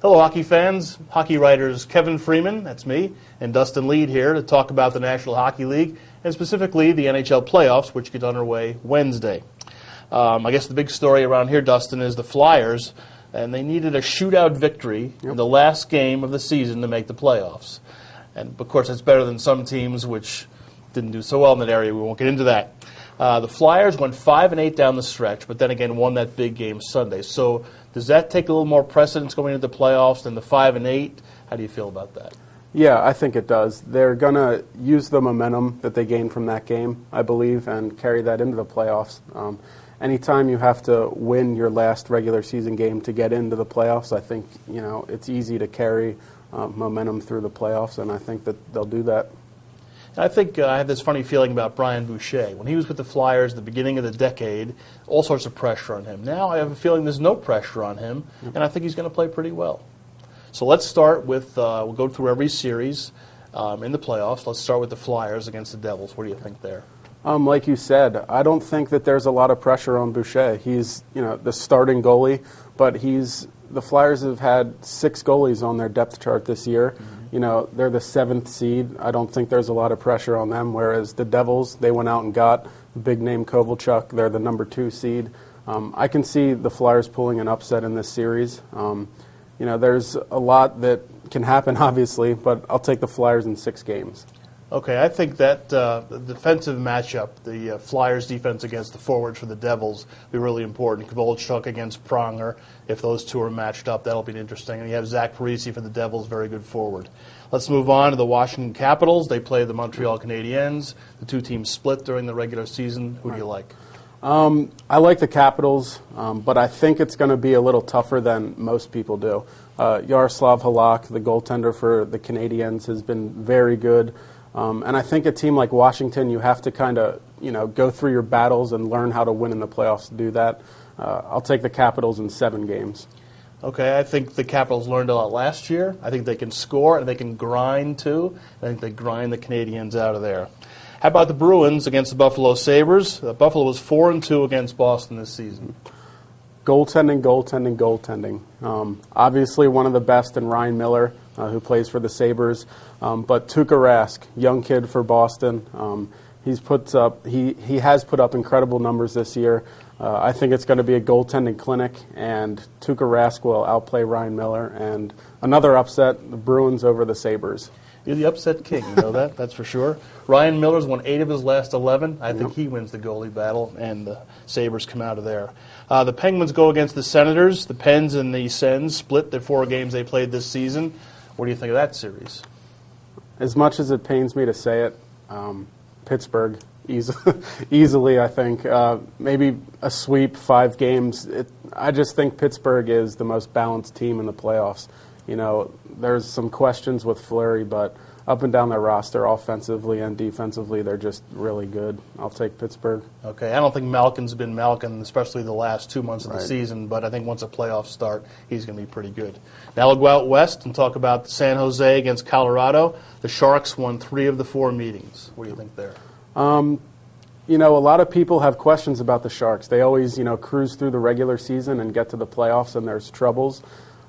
Hello, hockey fans. Hockey writers Kevin Freeman, that's me, and Dustin Lead here to talk about the National Hockey League, and specifically the NHL Playoffs, which get underway Wednesday. I guess the big story around here, Dustin, is the Flyers, and they needed a shootout victory in the last game of the season to make the playoffs. And, of course, it's better than some teams which didn't do so well in that area. We won't get into that. The Flyers went 5-8 down the stretch, but then again won that big game Sunday. So does that take a little more precedence going into the playoffs than the 5-8? How do you feel about that? Yeah, I think it does. They're going to use the momentum that they gained from that game, I believe, and carry that into the playoffs. Anytime you have to win your last regular season game to get into the playoffs, I think it's easy to carry momentum through the playoffs, and I think that they'll do that. I think I have this funny feeling about Brian Boucher. When he was with the Flyers at the beginning of the decade, all sorts of pressure on him. Now I have a feeling there's no pressure on him, and I think he's going to play pretty well. So let's start with, we'll go through every series in the playoffs. Let's start with the Flyers against the Devils. What do you think there? Like you said, I don't think that there's a lot of pressure on Boucher. He's the starting goalie, but the Flyers have had 6 goalies on their depth chart this year. They're the 7th seed. I don't think there's a lot of pressure on them, whereas the Devils, they went out and got big-name Kovalchuk. They're the number 2 seed. I can see the Flyers pulling an upset in this series. There's a lot that can happen, obviously, but I'll take the Flyers in 6 games. Okay, I think that the defensive matchup, the Flyers' defense against the forwards for the Devils, will be really important. Kovalchuk against Pronger, if those two are matched up, that'll be interesting. And you have Zach Parise for the Devils, very good forward. Let's move on to the Washington Capitals. They play the Montreal Canadiens. The two teams split during the regular season. Who do you like? I like the Capitals, but I think it's going to be a little tougher than most people do. Yaroslav Halak, the goaltender for the Canadiens, has been very good. And I think a team like Washington, you have to kind of, go through your battles and learn how to win in the playoffs to do that. I'll take the Capitals in 7 games. Okay, I think the Capitals learned a lot last year. I think they can score and they can grind too. I think they grind the Canadiens out of there. How about the Bruins against the Buffalo Sabres? Buffalo was 4-2 against Boston this season. Goaltending. Obviously one of the best in Ryan Miller, who plays for the Sabres. But Tuukka Rask, young kid for Boston, he has put up incredible numbers this year. I think it's going to be a goaltending clinic, and Tuukka Rask will outplay Ryan Miller. And another upset, the Bruins over the Sabres. You're the upset king, you know that, that's for sure. Ryan Miller's won 8 of his last 11. I think he wins the goalie battle, and the Sabres come out of there. The Penguins go against the Senators. The Pens and the Sens split the 4 games they played this season. What do you think of that series? As much as it pains me to say it, Pittsburgh, easily, I think. Maybe a sweep, 5 games. I just think Pittsburgh is the most balanced team in the playoffs. There's some questions with Fleury, but up and down their roster, offensively and defensively, they're just really good. I'll take Pittsburgh. Okay, I don't think Malkin's been Malkin, especially the last 2 months of the season, but I think once the playoffs start, he's going to be pretty good. Now we'll go out west and talk about San Jose against Colorado. The Sharks won 3 of the 4 meetings. What do you think there? A lot of people have questions about the Sharks. They always, cruise through the regular season and get to the playoffs and there's troubles.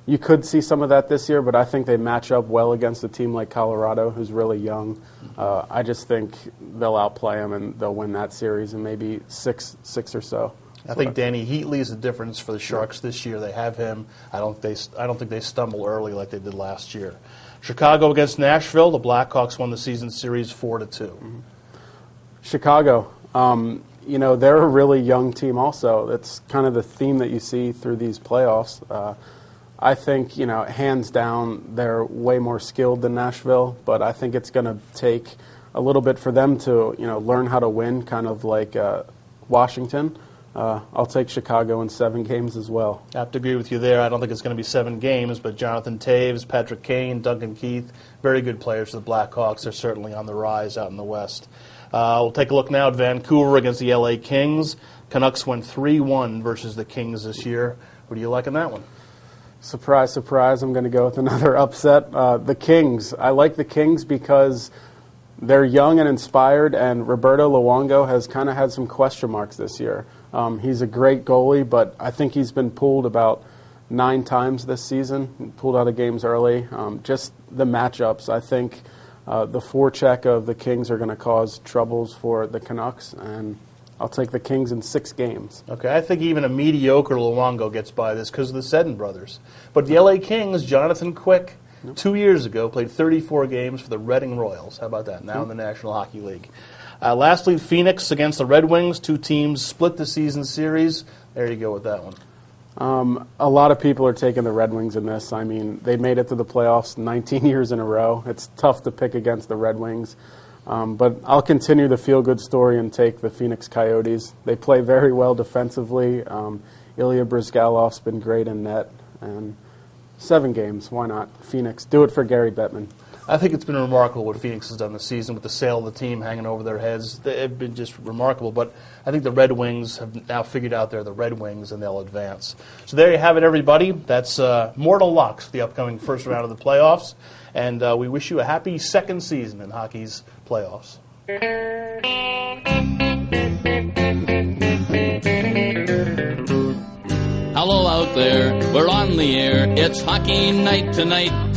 You could see some of that this year, but I think they match up well against a team like Colorado, who's really young. I just think they'll outplay them and they'll win that series in maybe six or so. I think Danny Heatley is the difference for the Sharks this year. They have him. I don't think they stumble early like they did last year. Chicago against Nashville. The Blackhawks won the season series 4-2. Chicago. They're a really young team also. That's kind of the theme that you see through these playoffs. I think, hands down, they're way more skilled than Nashville, but I think it's going to take a little bit for them to, learn how to win, kind of like Washington. I'll take Chicago in 7 games as well. I have to agree with you there. I don't think it's going to be 7 games, but Jonathan Taves, Patrick Kane, Duncan Keith, very good players for the Blackhawks. They're certainly on the rise out in the West. We'll take a look now at Vancouver against the LA Kings. Canucks went 3-1 versus the Kings this year. What do you like in that one? Surprise, surprise, I'm going to go with another upset. The Kings. I like the Kings because they're young and inspired, and Roberto Luongo has kind of had some question marks this year. He's a great goalie, but I think he's been pulled about 9 times this season, pulled out of games early. Just the matchups, I think the forecheck of the Kings are going to cause troubles for the Canucks, and I'll take the Kings in 6 games. Okay, I think even a mediocre Luongo gets by this because of the Seddon brothers. But the L.A. Kings, Jonathan Quick, 2 years ago, played 34 games for the Reading Royals. How about that? Now in the National Hockey League. Lastly, Phoenix against the Red Wings. 2 teams split the season series. There you go with that one. A lot of people are taking the Red Wings in this. I mean, they made it to the playoffs 19 years in a row. It's tough to pick against the Red Wings. But I'll continue the feel-good story and take the Phoenix Coyotes. They play very well defensively. Ilya Brizgalov's been great in net. And 7 games, why not? Phoenix, do it for Gary Bettman. I think it's been remarkable what Phoenix has done this season with the sale of the team hanging over their heads. They've been just remarkable. But I think the Red Wings have now figured out they're the Red Wings and they'll advance. So there you have it, everybody. That's mortal locks for the upcoming first round of the playoffs. And we wish you a happy second season in hockey's playoffs. Hello out there, we're on the air. It's hockey night tonight.